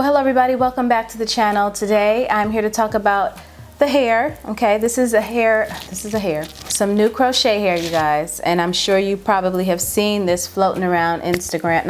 Well, hello everybody, welcome back to the channel. Today I'm here to talk about the hair. Okay, this is a hair, some new crochet hair, you guys, and I'm sure you probably have seen this floating around Instagram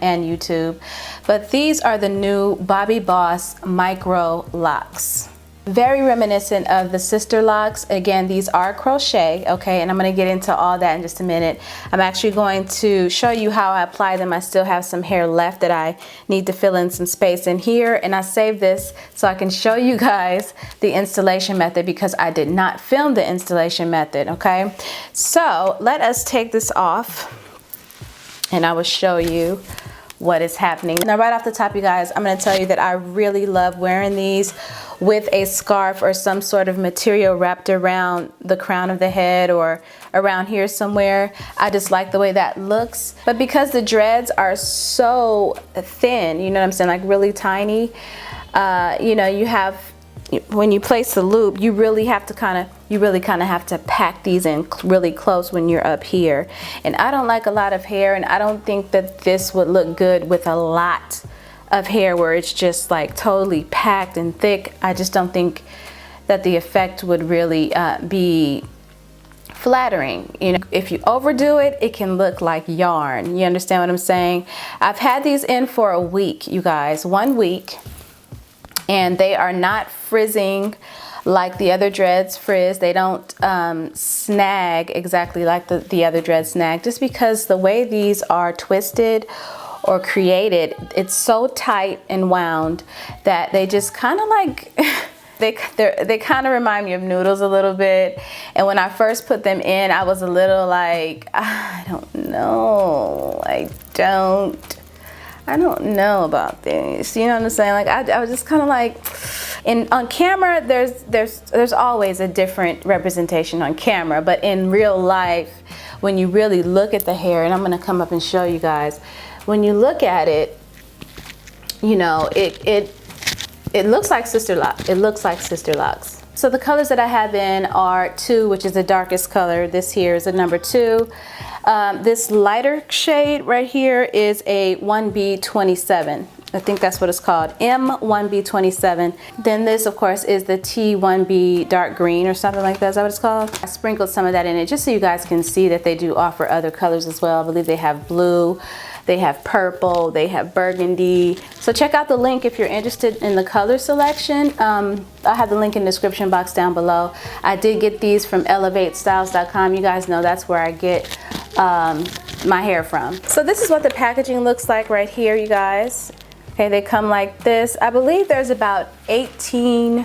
and YouTube, but these are the new Bobbi Boss MicroLocs. Very reminiscent of the Sister Locs. Again, these are crochet, okay, and I'm going to get into all that in just a minute. I'm actually going to show you how I apply them. I still have some hair left that I need to fill in some space in here, and I saved this so I can show you guys the installation method because I did not film the installation method, okay? So let us take this off and I will show you what is happening. Now, right off the top, you guys, I'm going to tell you that I really love wearing these with a scarf or some sort of material wrapped around the crown of the head or around here somewhere. I just like the way that looks. But because the dreads are so thin, you know what I'm saying, like really tiny, you know, you have, when you place the loop, you really kind of have to pack these in really close when you're up here. And I don't like a lot of hair, and I don't think that this would look good with a lot of hair where it's just like totally packed and thick. I just don't think that the effect would really be flattering. You know, if you overdo it, it can look like yarn. You understand what I'm saying? I've had these in for a week, you guys, 1 week, and they are not frizzing like the other dreads frizz. They don't snag exactly like the other dreads snag, just because the way these are twisted or created, it's so tight and wound that they just kind of like they kind of remind me of noodles a little bit. And when I first put them in, I was a little like, I don't know, I don't know about this, you know what I'm saying? Like I was just kind of like, and on camera there's always a different representation on camera, but in real life, when you really look at the hair, and I'm gonna come up and show you guys, when you look at it, you know, it looks like Sister Locs. It looks like Sister Locs. So the colors that I have in are 2, which is the darkest color. This here is a number 2. This lighter shade right here is a 1B27. I think that's what it's called, M1B27. Then this, of course, is the T1B dark green or something like that. Is that what it's called? I sprinkled some of that in it just so you guys can see that they do offer other colors as well. I believe they have blue, they have purple, they have burgundy. So check out the link if you're interested in the color selection. I have the link in the description box down below. I did get these from elevatestyles.com. You guys know that's where I get my hair from. So this is what the packaging looks like right here, you guys. Okay, they come like this. I believe there's about 18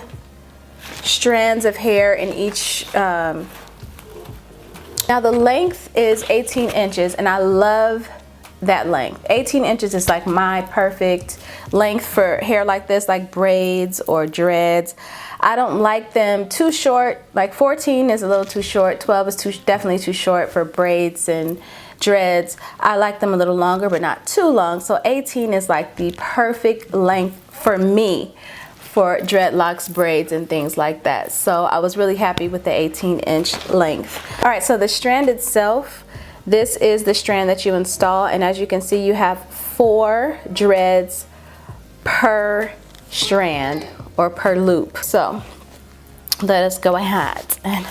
strands of hair in each. Now the length is 18 inches, and I love that length. 18 inches is like my perfect length for hair like this, like braids or dreads. I don't like them too short. Like 14 is a little too short. 12 is definitely too short for braids and dreads. I like them a little longer, but not too long. So 18 is like the perfect length for me for dreadlocks, braids, and things like that. So I was really happy with the 18-inch length. All right, so the strand itself, this is the strand that you install, and as you can see, you have 4 dreads per strand or per loop. So let us go ahead and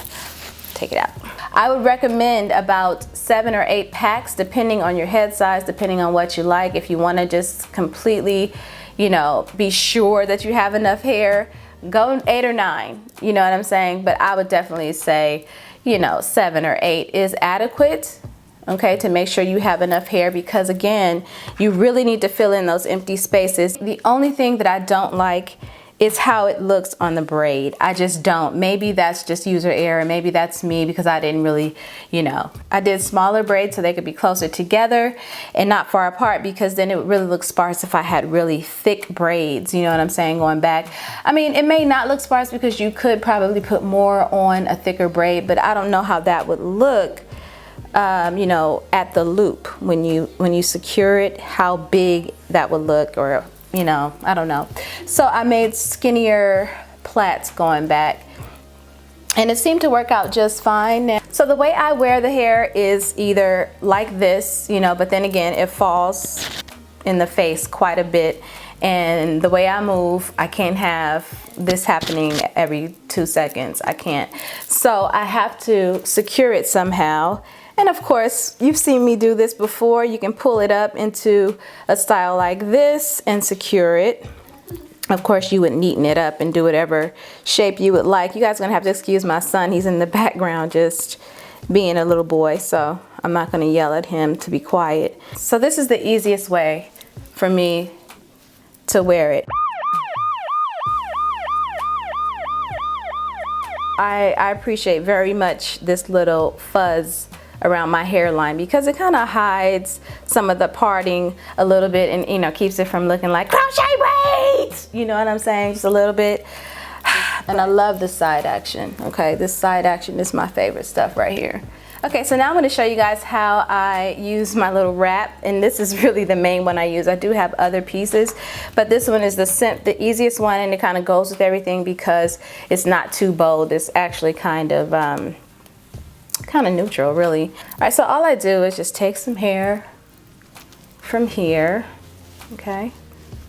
take it out. I would recommend about 7 or 8 packs depending on your head size, depending on what you like. If you want to just completely, you know, be sure that you have enough hair, go 8 or 9, you know what I'm saying? But I would definitely say, you know, 7 or 8 is adequate, okay, to make sure you have enough hair, because again, you really need to fill in those empty spaces. The only thing that I don't like is how it looks on the braid. I just don't. Maybe that's just user error. Maybe that's me because I didn't really, you know, I did smaller braids so they could be closer together and not far apart, because then it would really look sparse if I had really thick braids, you know what I'm saying, going back. I mean, it may not look sparse because you could probably put more on a thicker braid, but I don't know how that would look, you know, at the loop when you secure it, how big that would look, or you know, I don't know. So I made skinnier plaits going back, and it seemed to work out just fine. So the way I wear the hair is either like this, you know, but then again, it falls in the face quite a bit, and the way I move, I can't have this happening every 2 seconds. I can't. So I have to secure it somehow. And of course, you've seen me do this before. You can pull it up into a style like this and secure it. Of course, you would neaten it up and do whatever shape you would like. You guys are gonna have to excuse my son. He's in the background just being a little boy, so I'm not gonna yell at him to be quiet. So this is the easiest way for me to wear it. I appreciate very much this little fuzz around my hairline because it kind of hides some of the parting a little bit, and you know, keeps it from looking like crochet braids, you know what I'm saying, just a little bit. And I love the side action. Okay, this side action is my favorite stuff right here. Okay, so now I'm going to show you guys how I use my little wrap, and this is really the main one I use. I do have other pieces, but this one is the easiest one, and it kind of goes with everything because it's not too bold. It's actually kind of neutral, really. All right, so all I do is just take some hair from here, okay,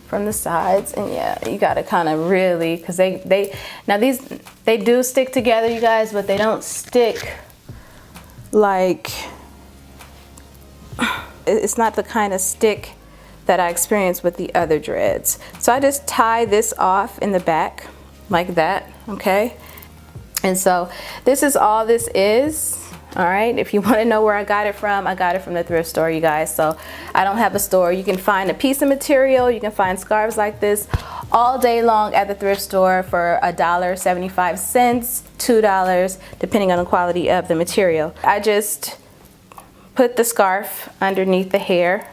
from the sides, and yeah, you got to kind of really, because they do stick together, you guys, but they don't stick like, it's not the kind of stick that I experienced with the other dreads. So I just tie this off in the back like that, okay? And so this is all this is. All right, if you want to know where I got it from the thrift store, you guys. So I don't have a store. You can find a piece of material, you can find scarves like this all day long at the thrift store for $1.75, $2, depending on the quality of the material. I just put the scarf underneath the hair.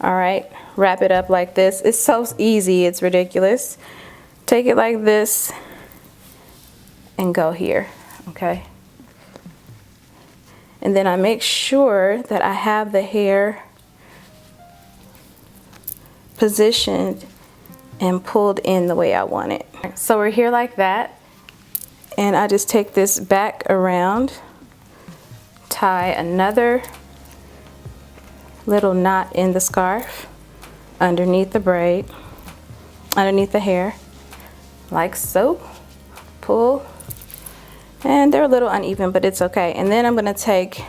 All right, wrap it up like this. It's so easy, it's ridiculous. Take it like this and go here, okay? And then I make sure that I have the hair positioned and pulled in the way I want it. So we're here like that, and I just take this back around, tie another little knot in the scarf underneath the braid, underneath the hair, like so. Pull. And they're a little uneven, but it's okay. And then I'm gonna take, all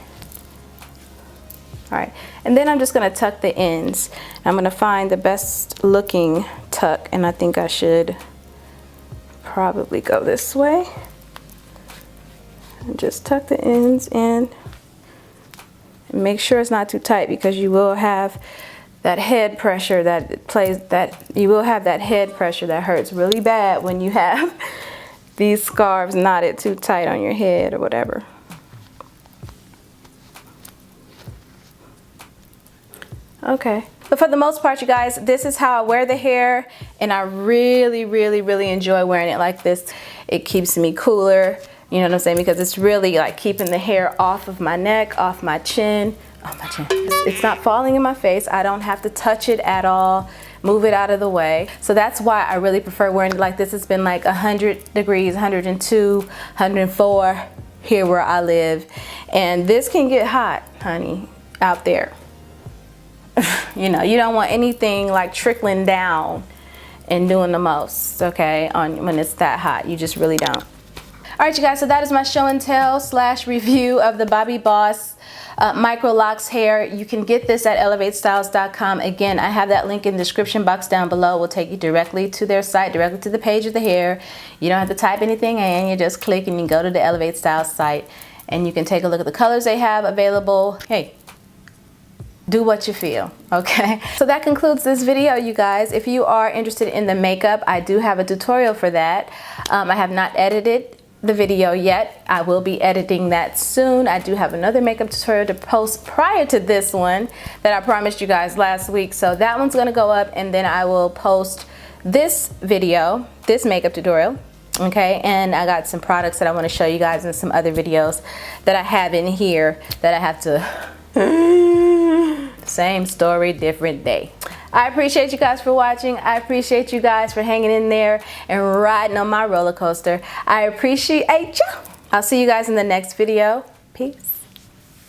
right, and then I'm just gonna tuck the ends. I'm gonna find the best looking tuck, and I think I should probably go this way. And just tuck the ends in. And make sure it's not too tight, because you will have that head pressure you will have that head pressure that hurts really bad when you have these scarves knotted too tight on your head or whatever. Okay, but for the most part, you guys, this is how I wear the hair, and I really, really, really enjoy wearing it like this. It keeps me cooler, you know what I'm saying, because it's really like keeping the hair off of my neck, off my chin, It's not falling in my face. I don't have to touch it at all. Move it out of the way. So that's why I really prefer wearing it like this. It's been like 100 degrees, 102, 104 here where I live. And this can get hot, honey, out there. You know, you don't want anything like trickling down and doing the most, okay, when it's that hot. You just really don't. All right, you guys, so that is my show and tell / review of the Bobbi Boss MicroLocs hair. You can get this at elevatestyles.com. Again, I have that link in the description box down below. It will take you directly to their site, directly to the page of the hair. You don't have to type anything in. You just click and you go to the Elevate Styles site, and you can take a look at the colors they have available. Hey, do what you feel, okay? So that concludes this video, you guys. If you are interested in the makeup, I do have a tutorial for that. I have not edited the video yet. I will be editing that soon. I do have another makeup tutorial to post prior to this one that I promised you guys last week. So that one's gonna go up, and then I will post this video, this makeup tutorial, okay? And I got some products that I wanna show you guys in some other videos that I have in here that I have to same story, different day. I appreciate you guys for watching. I appreciate you guys for hanging in there and riding on my roller coaster. I appreciate you. I'll see you guys in the next video. Peace.